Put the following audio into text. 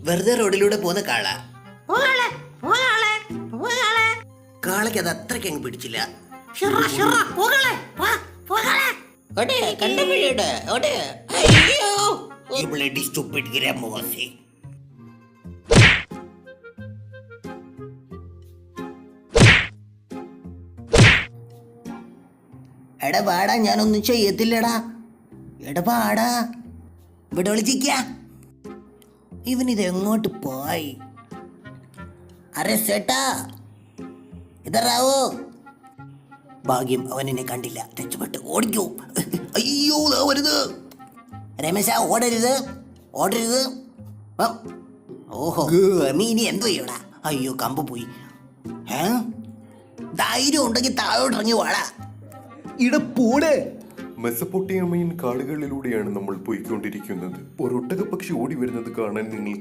വെറുതെ റോഡിലൂടെ പോകുന്ന കാള. കാളയ്ക്ക് അത് അത്രയ്ക്ക് അങ്ങ് പിടിച്ചില്ല. എടാ വാടാ, ഞാനൊന്നും ചെയ്യത്തില്ലടാ. എടാ വാടാ, ഇവിടെ വിളിച്ചിക്ക. ഇവനിത് എങ്ങോട്ട് പോയി? അരെ സേട്ടാ, ഇതറാവോ? ഭാഗ്യം അവൻ എന്നെ കണ്ടില്ല, രക്ഷപ്പെട്ട് ഓടിക്കോ. അയ്യോ വരുത്. രമേശ ഓടരുത്, ഓടരുത്. ഓഹോ, നീ ഇനി എന്തോ ചെയ്യടാ? അയ്യോ കമ്പ് പോയി. ധൈര്യം ഉണ്ടെങ്കിൽ താഴോട്ടിറങ്ങി വാടാ. ഇടപ്പോടെ. മെസപ്പൊട്ടേമിയൻ കാടുകളിലൂടെയാണ് നമ്മൾ പോയിക്കൊണ്ടിരിക്കുന്നത്. ഒരൊട്ടകപ്പക്ഷി ഓടി വരുന്നത് കാണാൻ നിങ്ങൾ